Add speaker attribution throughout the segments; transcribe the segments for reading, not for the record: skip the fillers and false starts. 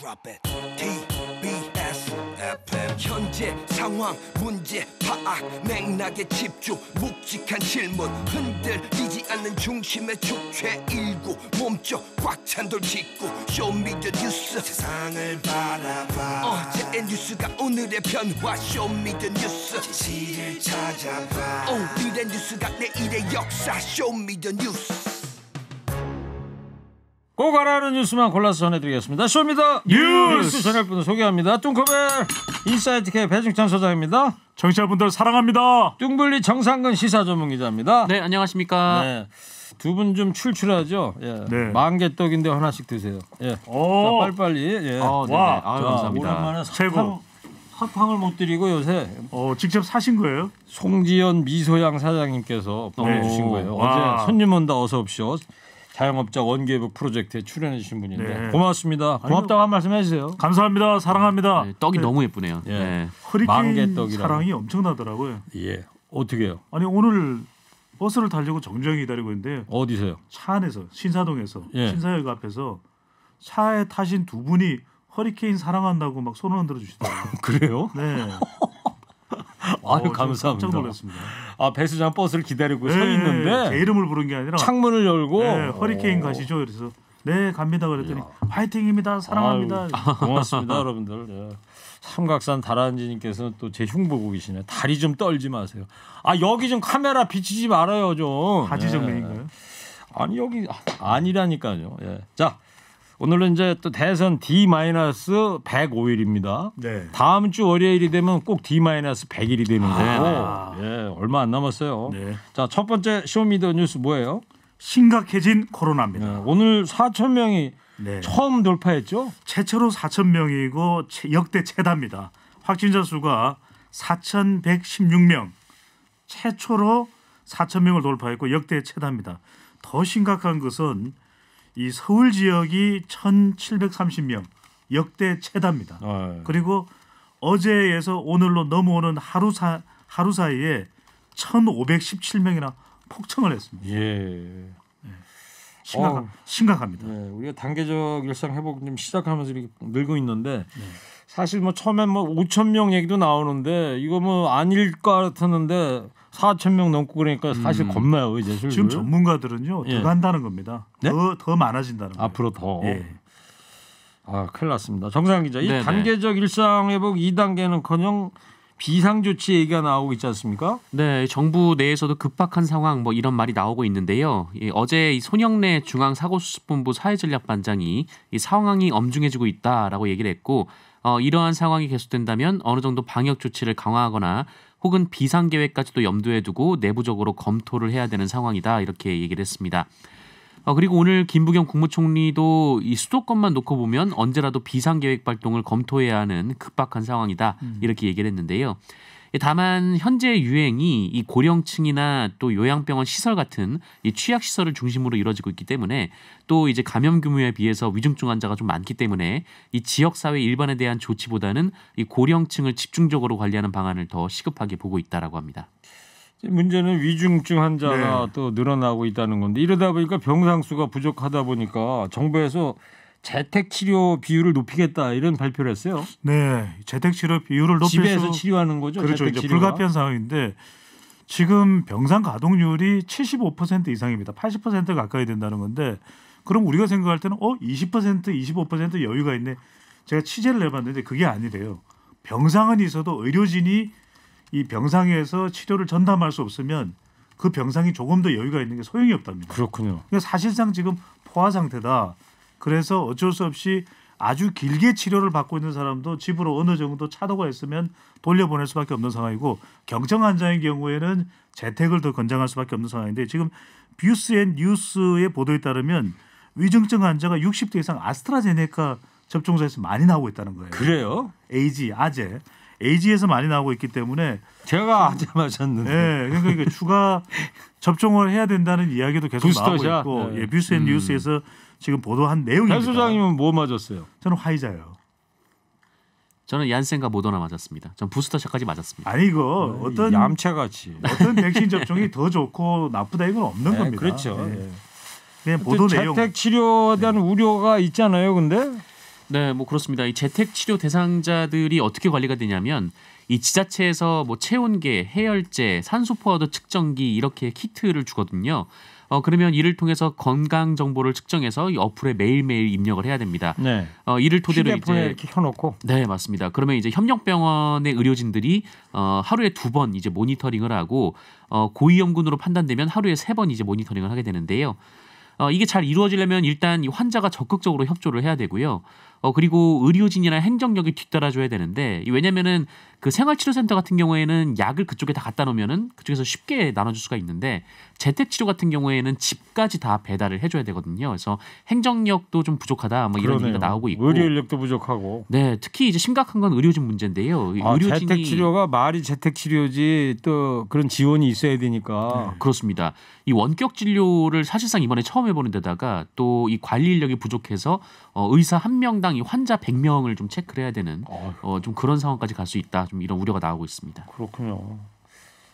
Speaker 1: TBS FM 현재 상황 문제 파악 맥락에 집중 묵직한 질문 흔들리지 않는 중심의 축제 일구 몸쪽 꽉 찬 돌 짚고 쇼미더뉴스 세상을 바라봐 어제의 뉴스가 오늘의 변화 쇼미더뉴스 진실을 찾아봐 오늘의 뉴스가 내일의 역사 쇼미더뉴스
Speaker 2: 꼭 알아하는 뉴스만 골라서 전해드리겠습니다. 쇼미더 뉴스 전해분을 소개합니다. 뚱커벨 인사이트K 배중찬 소장입니다.
Speaker 3: 청취자분들 사랑합니다.
Speaker 2: 뚱블리 정상근 시사 전문기자입니다.
Speaker 4: 네, 안녕하십니까.
Speaker 2: 네, 두 분 좀 출출하죠. 예.
Speaker 3: 네.
Speaker 2: 만개떡인데 하나씩 드세요. 예. 자, 빨리빨리. 예.
Speaker 4: 와,
Speaker 2: 감사합니다. 오랜만에
Speaker 3: 최고.
Speaker 2: 사탕을 못 드리고 요새
Speaker 3: 직접 사신 거예요?
Speaker 2: 송지연 미소양 사장님께서 보내주신 거예요.
Speaker 3: 와.
Speaker 2: 어제 손님 온다 어서 오십시오. 자영업자 원기회복 프로젝트에 출연해 주신 분인데
Speaker 3: 네.
Speaker 2: 고맙습니다. 고맙다고 한 말씀 해주세요.
Speaker 3: 감사합니다. 사랑합니다.
Speaker 4: 네, 떡이 너무 예쁘네요.
Speaker 2: 예.
Speaker 4: 네.
Speaker 3: 허리케인
Speaker 2: 만개떡이라고.
Speaker 3: 사랑이 엄청나더라고요.
Speaker 2: 예. 어떻게 해요?
Speaker 3: 아니 오늘 버스를 타려고 정주행이 기다리고 있는데
Speaker 2: 어디서요?
Speaker 3: 차 안에서 신사동에서
Speaker 2: 예.
Speaker 3: 신사역 앞에서 차에 타신 두 분이 허리케인 사랑한다고 막 손을 흔들어 주시더라고요.
Speaker 2: 그래요?
Speaker 3: 네.
Speaker 2: 아유 감사합니다.
Speaker 3: 깜짝 놀랐습니다.
Speaker 2: 아 배수장 버스를 기다리고
Speaker 3: 네,
Speaker 2: 서 있는데
Speaker 3: 제 이름을 부른 게 아니라
Speaker 2: 창문을 열고
Speaker 3: 네, 허리케인 가시죠. 그래서 네 갑니다 그랬더니 화이팅입니다. 사랑합니다.
Speaker 2: 아유, 고맙습니다 여러분들. 네. 삼각산 다란지님께서는 또 제 흉 보고 계시네. 다리 좀 떨지 마세요. 아 여기 좀 카메라 비치지 말아요 좀.
Speaker 3: 하지정맥인가요?
Speaker 2: 아니 여기 아니라니까요. 예. 자 오늘은 이제 또 대선 D-105일입니다.
Speaker 3: 네.
Speaker 2: 다음 주 월요일이 되면 꼭 D-100일이 되는 거고
Speaker 3: 네.
Speaker 2: 예, 얼마 안 남았어요.
Speaker 3: 네.
Speaker 2: 자, 첫 번째 쇼미더 뉴스 뭐예요?
Speaker 3: 심각해진 코로나입니다.
Speaker 2: 네, 오늘 4천 명이
Speaker 3: 네.
Speaker 2: 처음 돌파했죠?
Speaker 3: 최초로 4천 명이고 역대 최다입니다. 확진자 수가 4,116명. 최초로 4천 명을 돌파했고 역대 최다입니다. 더 심각한 것은 이 서울 지역이 1,730명. 역대 최다입니다. 그리고 어제에서 오늘로 넘어오는 하루 사이에 1,517명이나 폭증을 했습니다.
Speaker 2: 예.
Speaker 3: 심각합니다.
Speaker 2: 네, 우리가 단계적 일상 회복 좀 시작하면서 이렇게 늘고 있는데 사실 뭐 처음엔 뭐 5천 명 얘기도 나오는데 이거 뭐 아닐 것 같았는데 4천 명 넘고 그러니까 사실 겁나요 이제 슬슬.
Speaker 3: 지금 전문가들은요 더 간다는 겁니다.
Speaker 2: 네?
Speaker 3: 더 많아진다는 거예요.
Speaker 2: 앞으로 더.
Speaker 3: 예.
Speaker 2: 아 큰일 났습니다. 정상 기자, 이
Speaker 4: 네네.
Speaker 2: 단계적 일상 회복 2단계는커녕 비상조치 얘기가 나오고 있지 않습니까?
Speaker 4: 네, 정부 내에서도 급박한 상황 뭐 이런 말이 나오고 있는데요. 어제 이 손영래 중앙사고수습본부 사회전략반장이 이 상황이 엄중해지고 있다라고 얘기를 했고 이러한 상황이 계속된다면 어느 정도 방역 조치를 강화하거나 혹은 비상계획까지도 염두에 두고 내부적으로 검토를 해야 되는 상황이다 이렇게 얘기를 했습니다. 그리고 오늘 김부겸 국무총리도 이 수도권만 놓고 보면 언제라도 비상계획 발동을 검토해야 하는 급박한 상황이다 이렇게 얘기를 했는데요. 다만 현재 유행이 이 고령층이나 또 요양병원 시설 같은 이 취약 시설을 중심으로 이루어지고 있기 때문에 또 이제 감염 규모에 비해서 위중증 환자가 좀 많기 때문에 이 지역 사회 일반에 대한 조치보다는 이 고령층을 집중적으로 관리하는 방안을 더 시급하게 보고 있다라고 합니다.
Speaker 2: 문제는 위중증 환자가
Speaker 3: 네.
Speaker 2: 또 늘어나고 있다는 건데 이러다 보니까 병상 수가 부족하다 보니까 정부에서 재택 치료 비율을 높이겠다 이런 발표를 했어요.
Speaker 3: 네, 재택 치료 비율을 높여서
Speaker 2: 집에서 치료하는 거죠.
Speaker 3: 그렇죠.
Speaker 2: 재택
Speaker 3: 이제
Speaker 2: 치료가.
Speaker 3: 불가피한 상황인데 지금 병상 가동률이 75% 이상입니다. 80% 가까이 된다는 건데 그럼 우리가 생각할 때는 20% 25% 여유가 있네. 제가 취재를 해봤는데 그게 아니래요. 병상은 있어도 의료진이 이 병상에서 치료를 전담할 수 없으면 그 병상이 조금 더 여유가 있는 게 소용이 없답니다.
Speaker 2: 그렇군요.
Speaker 3: 그러니까 사실상 지금 포화 상태다. 그래서 어쩔 수 없이 아주 길게 치료를 받고 있는 사람도 집으로 어느 정도 차도가 있으면 돌려보낼 수밖에 없는 상황이고 경증 환자의 경우에는 재택을 더 권장할 수밖에 없는 상황인데 지금 뷰스앤뉴스의 보도에 따르면 위중증 환자가 60대 이상 아스트라제네카 접종사에서 많이 나오고 있다는 거예요.
Speaker 2: 그래요?
Speaker 3: AG에서 많이 나오고 있기 때문에
Speaker 2: 제가 아재 맞았는데.
Speaker 3: 네, 그러니까 추가 접종을 해야 된다는 이야기도 계속
Speaker 2: 부스터샷?
Speaker 3: 나오고 있고
Speaker 2: 네.
Speaker 3: 뷰스앤뉴스에서 지금 보도한 내용입니다.
Speaker 2: 배 소장님은 뭐 맞았어요?
Speaker 3: 저는 화이자요.
Speaker 4: 저는 얀센과 모더나 맞았습니다. 전 부스터샷까지 맞았습니다.
Speaker 3: 아니 이거 어떤
Speaker 2: 얌체같이.
Speaker 3: 어떤 백신 접종이 더 좋고 나쁘다 이건 없는
Speaker 2: 네,
Speaker 3: 겁니다.
Speaker 2: 그렇죠.
Speaker 3: 네.
Speaker 2: 네.
Speaker 3: 그냥 보도 내용.
Speaker 2: 재택 치료에 대한 우려가 있잖아요. 근데
Speaker 4: 네, 뭐 그렇습니다. 이 재택 치료 대상자들이 어떻게 관리가 되냐면 이 지자체에서 뭐 체온계, 해열제, 산소 포화도 측정기 이렇게 키트를 주거든요. 그러면 이를 통해서 건강 정보를 측정해서 이 어플에 매일매일 입력을 해야 됩니다.
Speaker 2: 네.
Speaker 4: 이를 토대로
Speaker 2: 휴대폰에
Speaker 4: 이제
Speaker 2: 이렇게 켜놓고.
Speaker 4: 네, 맞습니다. 그러면 이제 협력병원의 의료진들이 하루에 2번 이제 모니터링을 하고 고위험군으로 판단되면 하루에 3번 이제 모니터링을 하게 되는데요. 이게 잘 이루어지려면 일단 이 환자가 적극적으로 협조를 해야 되고요. 그리고 의료진이나 행정력이 뒤따라줘야 되는데 왜냐면은 그 생활치료센터 같은 경우에는 약을 그쪽에 다 갖다 놓으면은 그쪽에서 쉽게 나눠줄 수가 있는데 재택치료 같은 경우에는 집까지 다 배달을 해줘야 되거든요. 그래서 행정력도 좀 부족하다 뭐 이런 얘기가 나오고 있고
Speaker 2: 의료 인력도 부족하고.
Speaker 4: 네, 특히 이제 심각한 건 의료진 문제인데요. 의료진이
Speaker 2: 재택 치료가 말이 재택 치료지 또 그런 지원이 있어야 되니까.
Speaker 4: 그렇습니다. 이 원격 진료를 사실상 이번에 처음 해보는 데다가 또 이 관리 인력이 부족해서 의사 한 명당 이 환자 100명을 좀 체크를 해야 되는 좀 그런 상황까지 갈 수 있다. 좀 이런 우려가 나오고 있습니다.
Speaker 2: 그렇군요.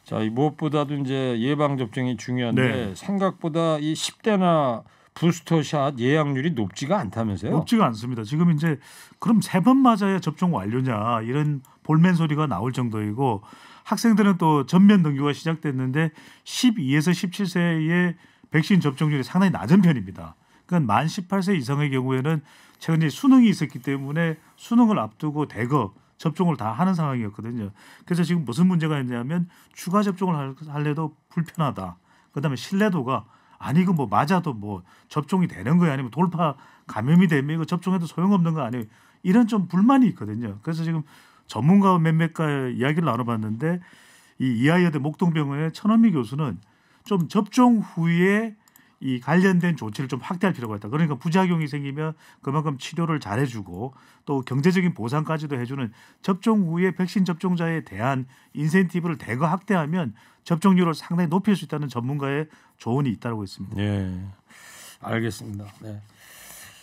Speaker 2: 자, 이 무엇보다도 이제 예방 접종이 중요한데
Speaker 3: 네.
Speaker 2: 생각보다 이 10대나 부스터샷 예약률이 높지가 않다면서요?
Speaker 3: 높지가 않습니다. 지금 이제 그럼 3번 맞아야 접종 완료냐 이런 볼멘 소리가 나올 정도이고 학생들은 또 전면 등교가 시작됐는데 12에서 17세의 백신 접종률이 상당히 낮은 편입니다. 그러니까 만 18세 이상의 경우에는 최근에 수능이 있었기 때문에 수능을 앞두고 대거 접종을 다 하는 상황이었거든요. 그래서 지금 무슨 문제가 있냐면 추가 접종을 할래도 불편하다. 그다음에 신뢰도가 아니 이거 뭐 맞아도 뭐 접종이 되는 거야 아니면 돌파 감염이 되면 이거 접종해도 소용없는 거 아니에요. 이런 좀 불만이 있거든요. 그래서 지금 전문가 몇몇과 이야기를 나눠봤는데 이 이하여대 목동병원의 천원미 교수는 좀 접종 후에 이 관련된 조치를 좀 확대할 필요가 있다. 그러니까 부작용이 생기면 그만큼 치료를 잘해주고 또 경제적인 보상까지도 해주는 접종 후에 백신 접종자에 대한 인센티브를 대거 확대하면 접종률을 상당히 높일 수 있다는 전문가의 조언이 잇따르고 있습니다.
Speaker 2: 네, 알겠습니다. 네.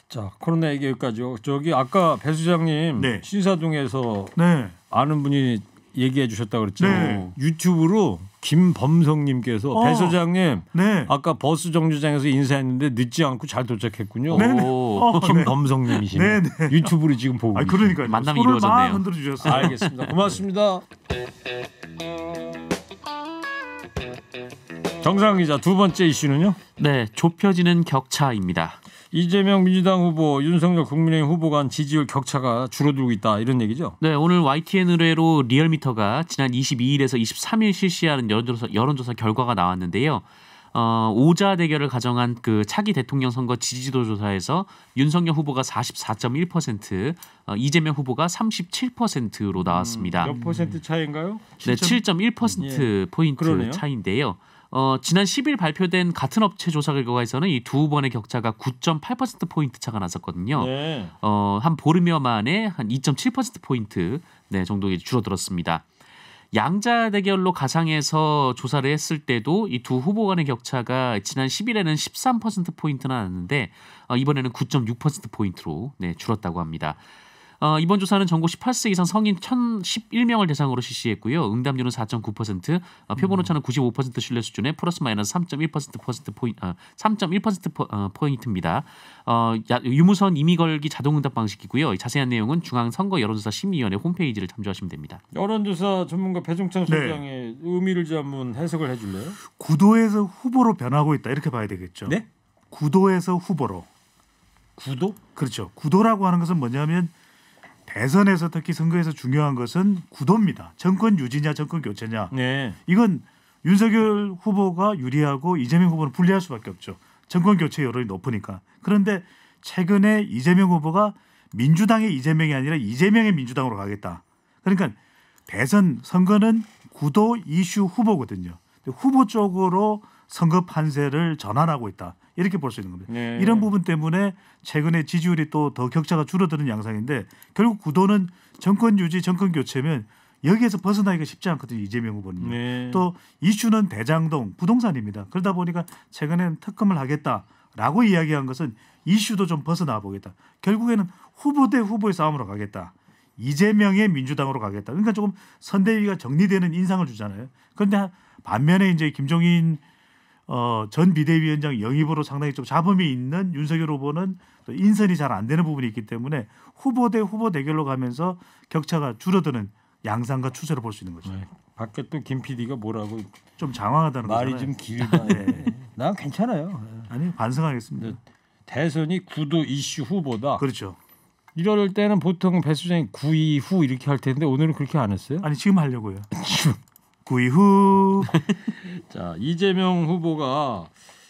Speaker 2: 자, 코로나 얘기 여기까지요. 저기 아까 배 수장님
Speaker 3: 네.
Speaker 2: 신사동에서
Speaker 3: 네.
Speaker 2: 아는 분이 얘기해 주셨다 그랬죠.
Speaker 3: 네.
Speaker 2: 유튜브로 김범성님께서 배 소장님
Speaker 3: 네.
Speaker 2: 아까 버스 정류장에서 인사했는데 늦지 않고 잘 도착했군요.
Speaker 3: 네네.
Speaker 4: 오,
Speaker 2: 김범성님이시네.
Speaker 3: 네, 네.
Speaker 2: 유튜브로 지금 보고
Speaker 3: 아
Speaker 2: 계시죠.
Speaker 3: 그러니까
Speaker 4: 만남이
Speaker 3: 손을 막
Speaker 4: 이루어졌네요.
Speaker 3: 흔들어 주셨어요.
Speaker 2: 알겠습니다. 고맙습니다. 정상 기자 두 번째 이슈는요.
Speaker 4: 네, 좁혀지는 격차입니다.
Speaker 2: 이재명 민주당 후보, 윤석열 국민의힘 후보 간 지지율 격차가 줄어들고 있다 이런 얘기죠.
Speaker 4: 네, 오늘 YTN 의뢰로 리얼미터가 지난 22일에서 23일 실시하는 여론조사 결과가 나왔는데요. 오자 대결을 가정한 그 차기 대통령 선거 지지도 조사에서 윤석열 후보가 44.1%, 이재명 후보가 37%로 나왔습니다.
Speaker 2: 몇 퍼센트 차이인가요?
Speaker 4: 네, 7.1% 포인트
Speaker 2: 그러네요.
Speaker 4: 차이인데요. 지난 10일 발표된 같은 업체 조사 결과에서는 이 두 번의 격차가 9.8% 포인트 차가 났었거든요.
Speaker 2: 네.
Speaker 4: 한 보름여 만에 한 2.7% 포인트 정도 줄어들었습니다. 양자 대결로 가상해서 조사를 했을 때도 이 두 후보 간의 격차가 지난 10일에는 13% 포인트나 났는데 이번에는 9.6% 포인트로 줄었다고 합니다. 이번 조사는 전국 18세 이상 성인 1,011명을 대상으로 실시했고요. 응답률은 4.9%, 표본 오차는 95% 신뢰 수준에 플러스 마이너스 3.1% 포인트입니다. 유무선 임의 걸기 자동 응답 방식이고요. 자세한 내용은 중앙선거 여론조사 심의위원회 홈페이지를 참조하시면 됩니다.
Speaker 2: 여론조사 전문가 배종찬 소장의 의미를 좀 한번 해석을 해줄래요?
Speaker 3: 구도에서 후보로 변하고 있다 이렇게 봐야 되겠죠.
Speaker 2: 네?
Speaker 3: 구도에서 후보로.
Speaker 2: 구도?
Speaker 3: 그렇죠. 구도라고 하는 것은 뭐냐면 대선에서 특히 선거에서 중요한 것은 구도입니다. 정권 유지냐 정권 교체냐.
Speaker 2: 네.
Speaker 3: 이건 윤석열 후보가 유리하고 이재명 후보는 불리할 수밖에 없죠. 정권 교체 여론이 높으니까. 그런데 최근에 이재명 후보가 민주당의 이재명이 아니라 이재명의 민주당으로 가겠다. 그러니까 대선 선거는 구도 이슈 후보거든요. 후보 쪽으로 선거 판세를 전환하고 있다. 이렇게 볼 수 있는 겁니다.
Speaker 2: 네.
Speaker 3: 이런 부분 때문에 최근에 지지율이 또 더 격차가 줄어드는 양상인데 결국 구도는 정권 유지, 정권 교체면 여기에서 벗어나기가 쉽지 않거든요. 이재명 후보는요.
Speaker 2: 네.
Speaker 3: 또 이슈는 대장동 부동산입니다. 그러다 보니까 최근에는 특검을 하겠다라고 이야기한 것은 이슈도 좀 벗어나 보겠다. 결국에는 후보 대 후보의 싸움으로 가겠다. 이재명의 민주당으로 가겠다. 그러니까 조금 선대위가 정리되는 인상을 주잖아요. 그런데 반면에 이제 김종인 전 비대위원장 영입으로 상당히 좀 잡음이 있는 윤석열 후보는 또 인선이 잘 안 되는 부분이 있기 때문에 후보 대 후보 대결로 가면서 격차가 줄어드는 양상과 추세를 볼 수 있는 거죠.
Speaker 2: 네. 밖에 또 김 PD가 뭐라고
Speaker 3: 좀 장황하다는
Speaker 2: 말이
Speaker 3: 거잖아요.
Speaker 2: 좀 길다. 네. 난 괜찮아요.
Speaker 3: 아니 반성하겠습니다.
Speaker 2: 네. 대선이 구도 이슈 후보다.
Speaker 3: 그렇죠.
Speaker 2: 이럴 때는 보통 배 수장이 구이 후 이렇게 할 텐데 오늘은 그렇게 안 했어요.
Speaker 3: 아니 지금 하려고요. 구이 후.
Speaker 2: 자, 이재명 후보가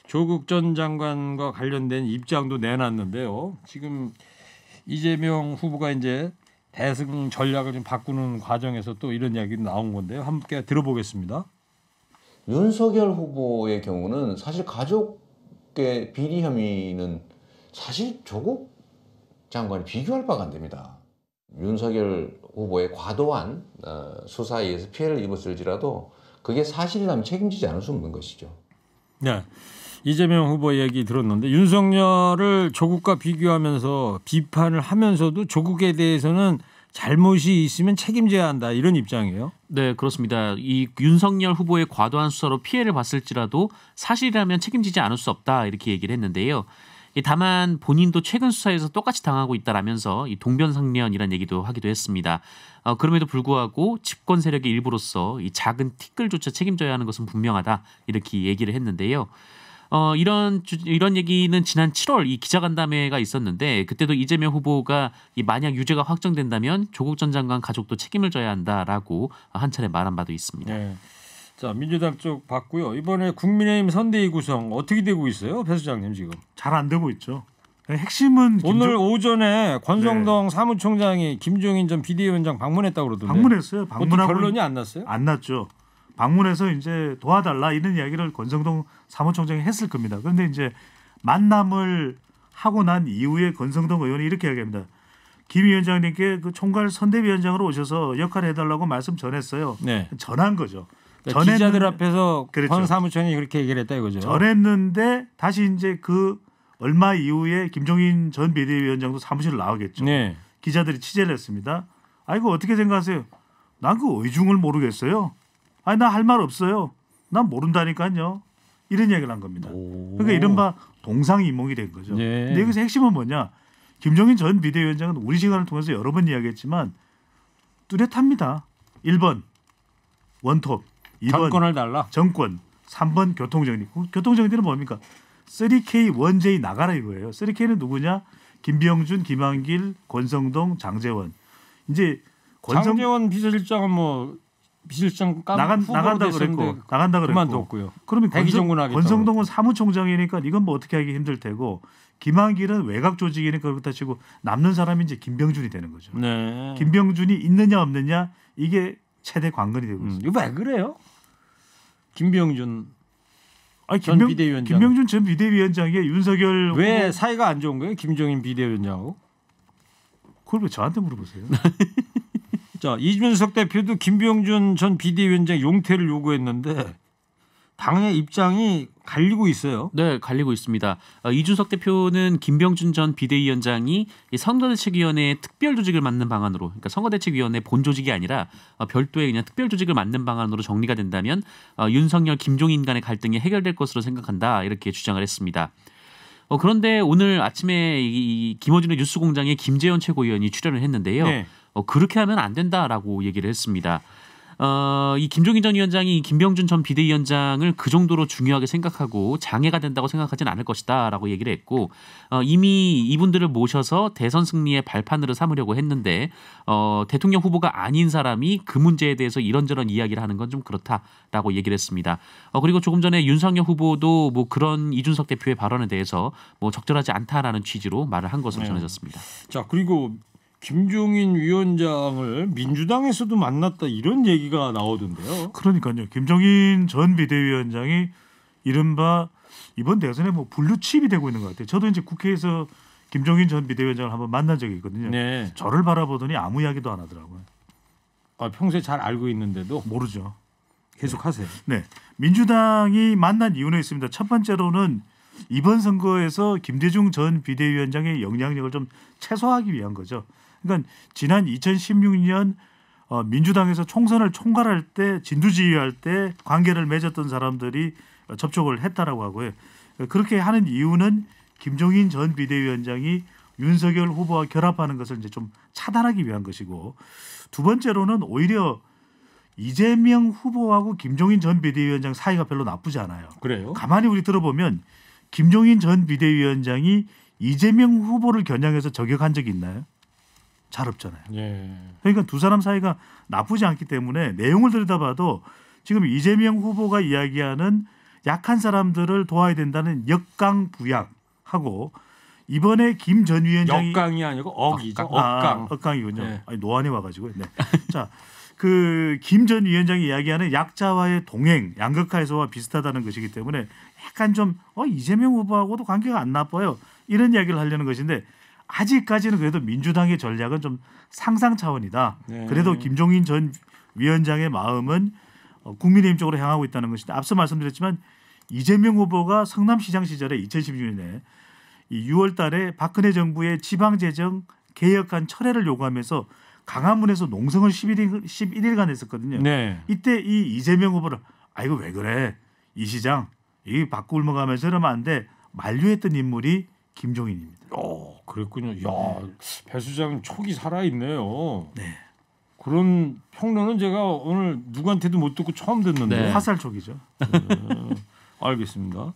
Speaker 2: 조국 전 장관과 관련된 입장도 내놨는데요. 지금 이재명 후보가 이제 대승 전략을 좀 바꾸는 과정에서 또 이런 이야기 나온 건데요. 함께 들어보겠습니다.
Speaker 5: 윤석열 후보의 경우는 사실 가족의 비리 혐의는 사실 조국 장관이 비교할 바가 안 됩니다. 윤석열 후보의 과도한 수사에 의해서 피해를 입었을지라도 그게 사실이라면 책임지지 않을 수 없는 것이죠.
Speaker 2: 네. 이재명 후보 얘기 들었는데 윤석열을 조국과 비교하면서 비판을 하면서도 조국에 대해서는 잘못이 있으면 책임져야 한다 이런 입장이에요.
Speaker 4: 네, 그렇습니다. 이 윤석열 후보의 과도한 수사로 피해를 봤을지라도 사실이라면 책임지지 않을 수 없다 이렇게 얘기를 했는데요. 다만 본인도 최근 수사에서 똑같이 당하고 있다라면서 이 동변상련이라는 얘기도 하기도 했습니다. 그럼에도 불구하고 집권 세력의 일부로서 이 작은 티끌조차 책임져야 하는 것은 분명하다 이렇게 얘기를 했는데요. 이런 얘기는 지난 7월 이 기자간담회가 있었는데 그때도 이재명 후보가 이 만약 유죄가 확정된다면 조국 전 장관 가족도 책임을 져야 한다라고 한 차례 말한 바도 있습니다.
Speaker 2: 네. 자, 민주당 쪽 봤고요. 이번에 국민의힘 선대위 구성 어떻게 되고 있어요, 배 수장님 지금?
Speaker 3: 잘 안 되고 있죠. 핵심은
Speaker 2: 오늘 오전에 권성동 사무총장이 김종인 전 비대위원장 방문했다고 그러던데.
Speaker 3: 방문했어요. 방문하고
Speaker 2: 결론이 안 났어요?
Speaker 3: 안 났죠. 방문해서 이제 도와달라 이런 이야기를 권성동 사무총장이 했을 겁니다. 그런데 이제 만남을 하고 난 이후에 권성동 의원이 이렇게 이야기합니다. 김 위원장님께 그 총괄 선대위원장으로 오셔서 역할을 해달라고 말씀 전했어요.
Speaker 2: 네.
Speaker 3: 전한 거죠.
Speaker 2: 그러니까 기자들 앞에서
Speaker 3: 그렇죠.
Speaker 2: 권 사무총장이 그렇게 얘기를 했다 이거죠.
Speaker 3: 전했는데 다시 이제 그 얼마 이후에 김종인 전 비대위원장도 사무실로 나오겠죠.
Speaker 2: 네.
Speaker 3: 기자들이 취재를 했습니다. 아이고 어떻게 생각하세요? 난 그 의중을 모르겠어요. 아니 나 할 말 없어요. 난 모른다니까요. 이런 이야기를 한 겁니다. 그러니까 이른바 동상이몽이 된 거죠.
Speaker 2: 네.
Speaker 3: 근데 여기서 핵심은 뭐냐? 김종인 전 비대위원장은 우리 시간을 통해서 여러 번 이야기했지만 뚜렷합니다. 1번 원톱, 2번
Speaker 2: 정권을 달라.
Speaker 3: 정권, 3번 교통정리. 교통정리는 뭡니까? 3K 원제이 나가라 이거예요. 3K는 누구냐? 김병준, 김한길, 권성동, 장제원. 이제
Speaker 2: 장제원 비서실장은 뭐 비실장
Speaker 3: 나간다 그랬고 나간다 그랬고
Speaker 2: 그만뒀고요.
Speaker 3: 그러면
Speaker 2: 대기정군하겠다고
Speaker 3: 권성동은 사무총장이니까 이건 뭐 어떻게 하기 힘들 테고 김한길은 외곽 조직이니까 그렇다 치고 남는 사람이 이제 김병준이 되는 거죠.
Speaker 2: 네.
Speaker 3: 김병준이 있느냐 없느냐 이게 최대 관건이 되고 있습니다.
Speaker 2: 이거 왜 그래요? 김병준
Speaker 3: 아니,
Speaker 2: 전 비대위원장.
Speaker 3: 김병준 전 비대위원장이 윤석열
Speaker 2: 왜
Speaker 3: 후보...
Speaker 2: 사이가 안 좋은 거예요? 김종인 비대위원장하고?
Speaker 3: 그걸 왜 저한테 물어보세요?
Speaker 2: 자, 이준석 대표도 김병준 전 비대위원장 용퇴를 요구했는데 당의 입장이 갈리고 있어요.
Speaker 4: 네, 갈리고 있습니다. 이준석 대표는 김병준 전 비대위원장이 선거대책위원회의 특별조직을 맡는 방안으로, 그러니까 선거대책위원회 본 조직이 아니라 별도의 그냥 특별조직을 맡는 방안으로 정리가 된다면 윤석열, 김종인 간의 갈등이 해결될 것으로 생각한다 이렇게 주장을 했습니다. 그런데 오늘 아침에 이 김어준의 뉴스공장에 김재현 최고위원이 출연을 했는데요.
Speaker 2: 네.
Speaker 4: 그렇게 하면 안 된다라고 얘기를 했습니다. 이 김종인 전 위원장이 김병준 전 비대위원장을 그 정도로 중요하게 생각하고 장애가 된다고 생각하진 않을 것이다라고 얘기를 했고 이미 이분들을 모셔서 대선 승리의 발판으로 삼으려고 했는데 대통령 후보가 아닌 사람이 그 문제에 대해서 이런저런 이야기를 하는 건 좀 그렇다라고 얘기를 했습니다. 그리고 조금 전에 윤석열 후보도 뭐 그런 이준석 대표의 발언에 대해서 뭐 적절하지 않다라는 취지로 말을 한 것으로 전해졌습니다.
Speaker 2: 자, 그리고 김종인 위원장을 민주당에서도 만났다 이런 얘기가 나오던데요.
Speaker 3: 그러니까요. 김종인 전 비대위원장이 이른바 이번 대선에 뭐 분류칩이 되고 있는 것 같아요. 저도 이제 국회에서 김종인 전 비대위원장을 한번 만난 적이 있거든요.
Speaker 2: 네.
Speaker 3: 저를 바라보더니 아무 이야기도 안 하더라고요.
Speaker 2: 평소에 잘 알고 있는데도
Speaker 3: 모르죠.
Speaker 2: 계속 하세요.
Speaker 3: 네, 민주당이 만난 이유는 있습니다. 첫 번째로는 이번 선거에서 김대중 전 비대위원장의 영향력을 좀 최소화하기 위한 거죠. 그러니까 지난 2016년 민주당에서 총선을 총괄할 때 진두지휘할 때 관계를 맺었던 사람들이 접촉을 했다라고 하고요. 그렇게 하는 이유는 김종인 전 비대위원장이 윤석열 후보와 결합하는 것을 이제 좀 차단하기 위한 것이고, 두 번째로는 오히려 이재명 후보하고 김종인 전 비대위원장 사이가 별로 나쁘지 않아요.
Speaker 2: 그래요?
Speaker 3: 가만히 우리 들어보면 김종인 전 비대위원장이 이재명 후보를 겨냥해서 저격한 적이 있나요? 잘 없잖아요.
Speaker 2: 예.
Speaker 3: 그러니까 두 사람 사이가 나쁘지 않기 때문에 내용을 들여다봐도 지금 이재명 후보가 이야기하는 약한 사람들을 도와야 된다는 역강부약하고, 이번에 김 전 위원장이
Speaker 2: 역강이 아니고 억이죠. 억강.
Speaker 3: 억강이군요.
Speaker 2: 네.
Speaker 3: 아니, 노안에 와가지고. 네. 자, 그 김 전 위원장이 이야기하는 약자와의 동행, 양극화해소와 비슷하다는 것이기 때문에 약간 좀 이재명 후보하고도 관계가 안 나빠요, 이런 이야기를 하려는 것인데, 아직까지는 그래도 민주당의 전략은 좀 상상 차원이다.
Speaker 2: 네.
Speaker 3: 그래도 김종인 전 위원장의 마음은 국민의힘 쪽으로 향하고 있다는 것인데, 앞서 말씀드렸지만 이재명 후보가 성남시장 시절에 2016년에 이 6월 달에 박근혜 정부의 지방재정 개혁안 철회를 요구하면서 강화문에서 농성을 11일간 했었거든요.
Speaker 2: 네.
Speaker 3: 이때 이 이재명 후보를 이거 왜 그래? 이 시장 이 바꾸 울먹하면서 이러면 안 돼. 만류했던 인물이 김종인입니다.
Speaker 2: 그랬군요. 야, 배 수장 촉이 살아있네요.
Speaker 3: 네.
Speaker 2: 그런 평론은 제가 오늘 누구한테도 못 듣고 처음 듣는데.
Speaker 4: 네.
Speaker 3: 화살촉이죠.
Speaker 2: 알겠습니다.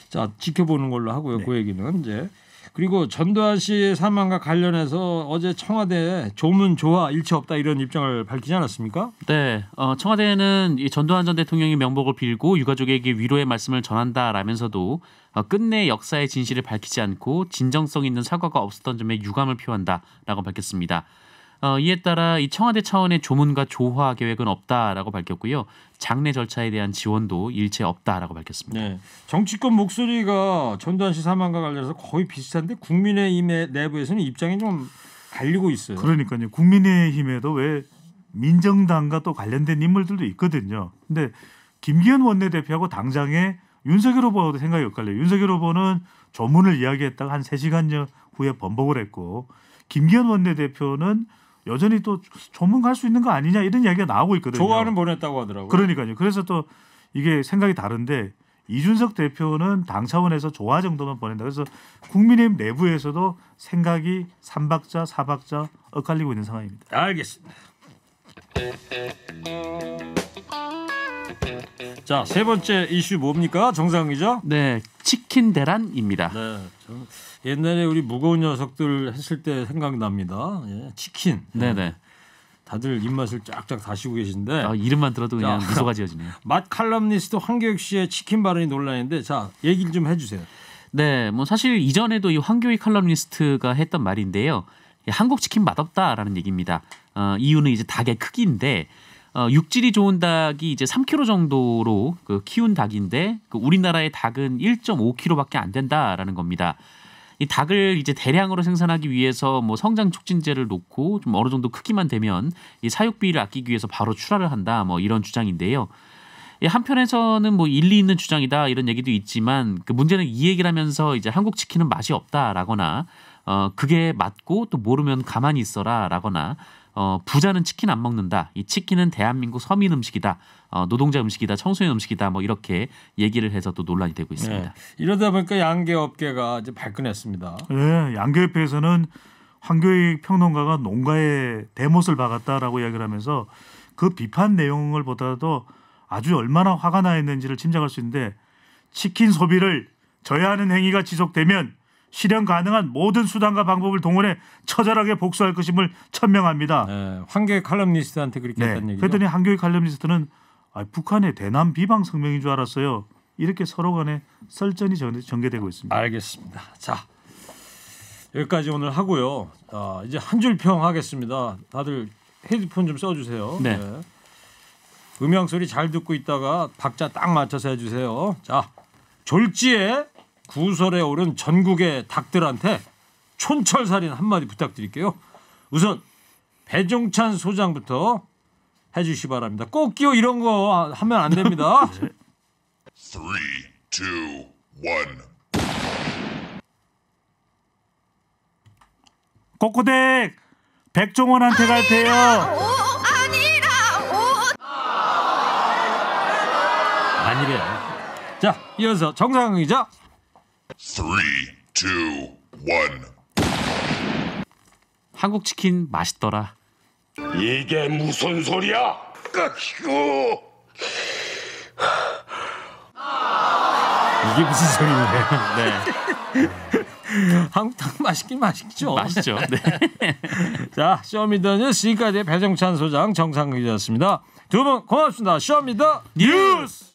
Speaker 2: 자, 지켜보는 걸로 하고요.
Speaker 3: 네.
Speaker 2: 그 얘기는 이제. 그리고 전두환 씨의 사망과 관련해서 어제 청와대 조문 조화 일치 없다 이런 입장을 밝히지 않았습니까?
Speaker 4: 네, 청와대는 이 전두환 전 대통령의 명복을 빌고 유가족에게 위로의 말씀을 전한다라면서도 끝내 역사의 진실을 밝히지 않고 진정성 있는 사과가 없었던 점에 유감을 표한다라고 밝혔습니다. 이에 따라 이 청와대 차원의 조문과 조화 계획은 없다라고 밝혔고요. 장례 절차에 대한 지원도 일체 없다라고 밝혔습니다.
Speaker 2: 네. 정치권 목소리가 전두환 씨 사망과 관련해서 거의 비슷한데 국민의힘 내부에서는 입장이 좀 갈리고 있어요.
Speaker 3: 그러니까요. 국민의힘에도 왜 민정당과 또 관련된 인물들도 있거든요. 근데 김기현 원내대표하고 당장에 윤석열 후보하고도 생각이 엇갈려요. 윤석열 후보는 조문을 이야기했다가 한 3시간 후에 번복을 했고, 김기현 원내대표는 여전히 또 조문 갈 수 있는 거 아니냐 이런 이야기가 나오고 있거든요.
Speaker 2: 조화는 보냈다고 하더라고요.
Speaker 3: 그러니까요. 그래서 또 이게 생각이 다른데, 이준석 대표는 당 차원에서 조화 정도만 보낸다. 그래서 국민의힘 내부에서도 생각이 3박자 4박자 엇갈리고 있는 상황입니다.
Speaker 2: 알겠습니다. 자, 세 번째 이슈 뭡니까? 정상 기자?
Speaker 4: 네, 치킨 대란입니다.
Speaker 2: 네. 옛날에 우리 무거운 녀석들 했을 때 생각납니다. 예, 치킨.
Speaker 4: 네네.
Speaker 2: 다들 입맛을 쫙쫙 다시고 계신데.
Speaker 4: 이름만 들어도 그냥
Speaker 2: 자,
Speaker 4: 미소가 지어지네요.
Speaker 2: 맛 칼럼니스트 황교익 씨의 치킨 발언이 논란인데, 자, 얘기를 좀 해주세요.
Speaker 4: 네, 뭐 사실 이전에도 이 황교익 칼럼니스트가 했던 말인데요. 한국 치킨 맛없다라는 얘기입니다. 이유는 이제 닭의 크기인데, 육질이 좋은 닭이 이제 3kg 정도로 키운 닭인데, 우리나라의 닭은 1.5kg밖에 안 된다라는 겁니다. 이 닭을 이제 대량으로 생산하기 위해서 뭐 성장 촉진제를 놓고 좀 어느 정도 크기만 되면 이 사육비를 아끼기 위해서 바로 출하를 한다, 뭐 이런 주장인데요. 한편에서는 뭐 일리 있는 주장이다 이런 얘기도 있지만, 그 문제는 이 얘기를 하면서 이제 한국 치킨은 맛이 없다라거나 그게 맞고 또 모르면 가만히 있어라라거나 부자는 치킨 안 먹는다. 이 치킨은 대한민국 서민 음식이다. 노동자 음식이다. 청소년 음식이다. 뭐 이렇게 얘기를 해서 또 논란이 되고 있습니다.
Speaker 2: 네. 이러다 보니까 양계업계가 이제 발끈했습니다.
Speaker 3: 네, 양계협회에서는 황교익 평론가가 농가에 대못을 박았다라고 이야기를 하면서 그 비판 내용을 보다도 아주 얼마나 화가 나 있는지를 짐작할 수 있는데, 치킨 소비를 저해하는 행위가 지속되면 실현 가능한 모든 수단과 방법을 동원해 처절하게 복수할 것임을 천명합니다.
Speaker 2: 네, 황교익 칼럼니스트한테 그렇게 했다는 얘기죠.
Speaker 3: 그랬더니 황교익 칼럼니스트는 북한의 대남 비방 성명인 줄 알았어요. 이렇게 서로 간에 설전이 전개되고 있습니다.
Speaker 2: 알겠습니다. 자, 여기까지 오늘 하고요. 이제 한 줄 평 하겠습니다. 다들 헤드폰 좀 써주세요.
Speaker 4: 네.
Speaker 2: 네. 음향 소리 잘 듣고 있다가 박자 딱 맞춰서 해주세요. 자, 졸지에 구설에 오른 전국의 닭들한테 촌철살인 한마디 부탁드릴게요. 우선 배종찬 소장부터 해주시 바랍니다. 꼭 끼워 이런 거 하면 안 됩니다.
Speaker 6: 3, 2, 1.
Speaker 3: 꼬꼬댁 백종원한테 갈 테요.
Speaker 2: 아니래. 자, 자, 이어서 정상근 기자.
Speaker 6: 3, 2, 1.
Speaker 4: 한국 치킨 맛있더라.
Speaker 7: 이게 무슨 소리야? 아이고.
Speaker 2: 이게 무슨 소리예요?
Speaker 4: 네,
Speaker 2: 한국탕 맛있긴 맛있죠.
Speaker 4: 맛있죠. 네.
Speaker 2: 자, 쇼미더뉴스 지금까지 배정찬 소장, 정상근 기자였습니다. 두 분 고맙습니다. 쇼미더 뉴스.